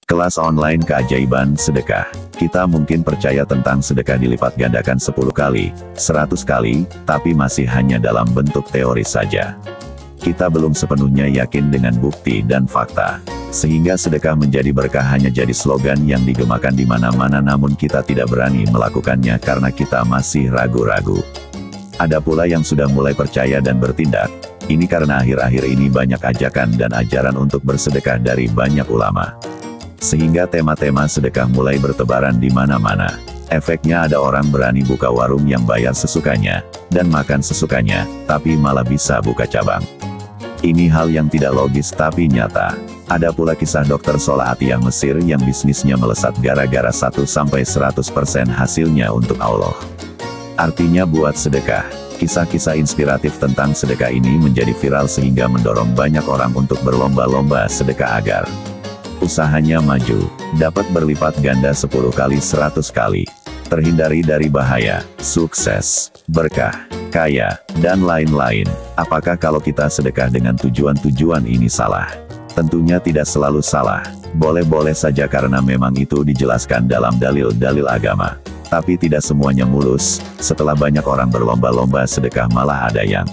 Kelas online keajaiban sedekah. Kita mungkin percaya tentang sedekah dilipat gandakan 10 kali, 100 kali, tapi masih hanya dalam bentuk teori saja. Kita belum sepenuhnya yakin dengan bukti dan fakta. Sehingga sedekah menjadi berkah hanya jadi slogan yang digemakan di mana-mana, namun kita tidak berani melakukannya karena kita masih ragu-ragu. Ada pula yang sudah mulai percaya dan bertindak. Ini karena akhir-akhir ini banyak ajakan dan ajaran untuk bersedekah dari banyak ulama. Sehingga tema-tema sedekah mulai bertebaran di mana-mana. Efeknya ada orang berani buka warung yang bayar sesukanya, dan makan sesukanya, tapi malah bisa buka cabang. Ini hal yang tidak logis tapi nyata. Ada pula kisah dokter Solah Atiyah Mesir yang bisnisnya melesat gara-gara 1-100% hasilnya untuk Allah. Artinya buat sedekah. Kisah-kisah inspiratif tentang sedekah ini menjadi viral sehingga mendorong banyak orang untuk berlomba-lomba sedekah agar usahanya maju, dapat berlipat ganda 10 kali 100 kali. Terhindari dari bahaya, sukses, berkah, kaya, dan lain-lain. Apakah kalau kita sedekah dengan tujuan-tujuan ini salah? Tentunya tidak selalu salah. Boleh-boleh saja karena memang itu dijelaskan dalam dalil-dalil agama. Tapi tidak semuanya mulus, setelah banyak orang berlomba-lomba sedekah malah ada yang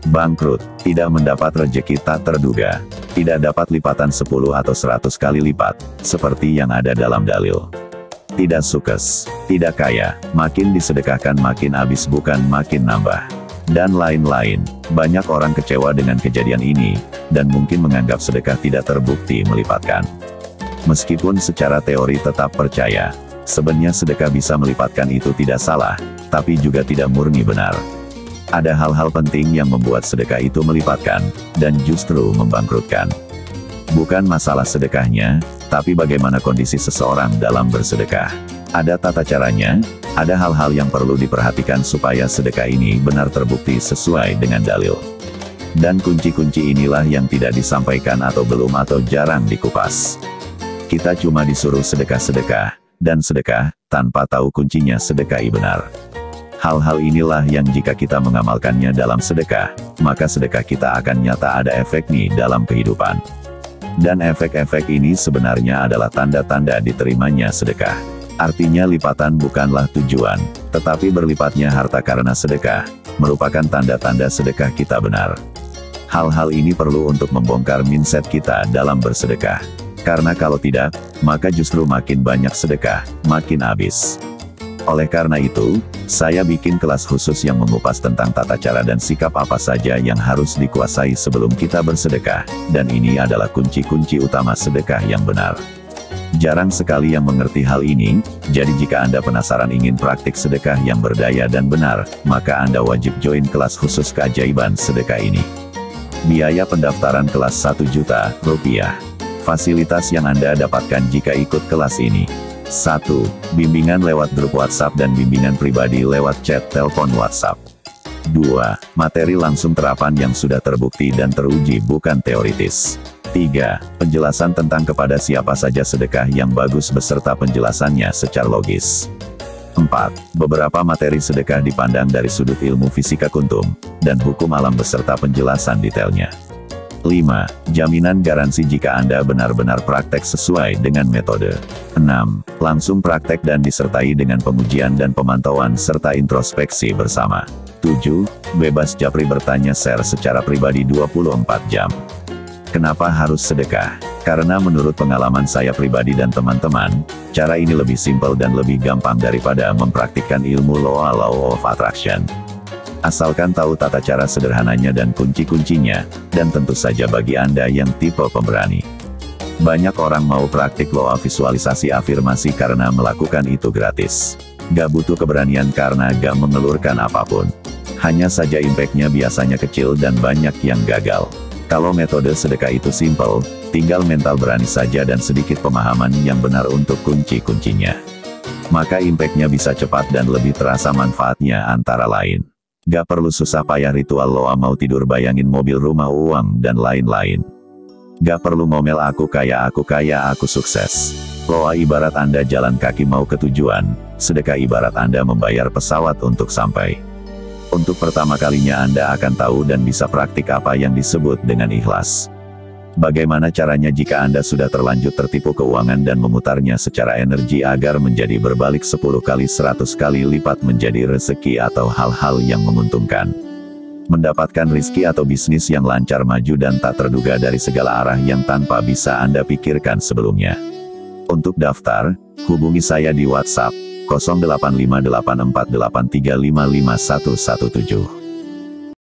bangkrut, tidak mendapat rejeki tak terduga, tidak dapat lipatan 10 atau 100 kali lipat, seperti yang ada dalam dalil. Tidak sukses, tidak kaya, makin disedekahkan makin habis bukan makin nambah. Dan lain-lain, banyak orang kecewa dengan kejadian ini, dan mungkin menganggap sedekah tidak terbukti melipatkan. Meskipun secara teori tetap percaya, sebenarnya sedekah bisa melipatkan itu tidak salah, tapi juga tidak murni benar. Ada hal-hal penting yang membuat sedekah itu melipatkan, dan justru membangkrutkan. Bukan masalah sedekahnya, tapi bagaimana kondisi seseorang dalam bersedekah. Ada tata caranya, ada hal-hal yang perlu diperhatikan supaya sedekah ini benar terbukti sesuai dengan dalil. Dan kunci-kunci inilah yang tidak disampaikan atau belum atau jarang dikupas. Kita cuma disuruh sedekah-sedekah, dan sedekah, tanpa tahu kuncinya sedekah benar. Hal-hal inilah yang jika kita mengamalkannya dalam sedekah, maka sedekah kita akan nyata ada efeknya dalam kehidupan. Dan efek-efek ini sebenarnya adalah tanda-tanda diterimanya sedekah. Artinya lipatan bukanlah tujuan, tetapi berlipatnya harta karena sedekah, merupakan tanda-tanda sedekah kita benar. Hal-hal ini perlu untuk membongkar mindset kita dalam bersedekah. Karena kalau tidak, maka justru makin banyak sedekah, makin habis. Oleh karena itu, saya bikin kelas khusus yang mengupas tentang tata cara dan sikap apa saja yang harus dikuasai sebelum kita bersedekah, dan ini adalah kunci-kunci utama sedekah yang benar. Jarang sekali yang mengerti hal ini, jadi jika Anda penasaran ingin praktik sedekah yang berdaya dan benar, maka Anda wajib join kelas khusus keajaiban sedekah ini. Biaya pendaftaran kelas Rp1.000.000. Fasilitas yang Anda dapatkan jika ikut kelas ini. 1. Bimbingan lewat grup WhatsApp dan bimbingan pribadi lewat chat telepon WhatsApp. 2. Materi langsung terapan yang sudah terbukti dan teruji bukan teoritis. 3. Penjelasan tentang kepada siapa saja sedekah yang bagus beserta penjelasannya secara logis. 4. Beberapa materi sedekah dipandang dari sudut ilmu fisika kuntum, dan hukum alam beserta penjelasan detailnya. 5. Jaminan garansi jika Anda benar-benar praktek sesuai dengan metode. 6. Langsung praktek dan disertai dengan pengujian dan pemantauan serta introspeksi bersama. 7. Bebas japri bertanya share secara pribadi 24 jam. Kenapa harus sedekah? Karena menurut pengalaman saya pribadi dan teman-teman, cara ini lebih simpel dan lebih gampang daripada mempraktikkan ilmu Law of Attraction. Asalkan tahu tata cara sederhananya dan kunci-kuncinya, dan tentu saja bagi Anda yang tipe pemberani. Banyak orang mau praktik loa visualisasi afirmasi karena melakukan itu gratis. Gak butuh keberanian karena gak mengelurkan apapun. Hanya saja impact-nya biasanya kecil dan banyak yang gagal. Kalau metode sedekah itu simple, tinggal mental berani saja dan sedikit pemahaman yang benar untuk kunci-kuncinya. Maka impact-nya bisa cepat dan lebih terasa manfaatnya antara lain. Gak perlu susah payah ritual loa mau tidur bayangin mobil rumah uang dan lain-lain. Gak perlu ngomel aku kaya aku sukses. Loa ibarat Anda jalan kaki mau ke tujuan, sedekah ibarat Anda membayar pesawat untuk sampai. Untuk pertama kalinya Anda akan tahu dan bisa praktik apa yang disebut dengan ikhlas. Bagaimana caranya jika Anda sudah terlanjur tertipu keuangan dan memutarnya secara energi agar menjadi berbalik 10 kali 100 kali lipat menjadi rezeki atau hal-hal yang menguntungkan? Mendapatkan rizki atau bisnis yang lancar maju dan tak terduga dari segala arah yang tanpa bisa Anda pikirkan sebelumnya. Untuk daftar, hubungi saya di WhatsApp 085848355117.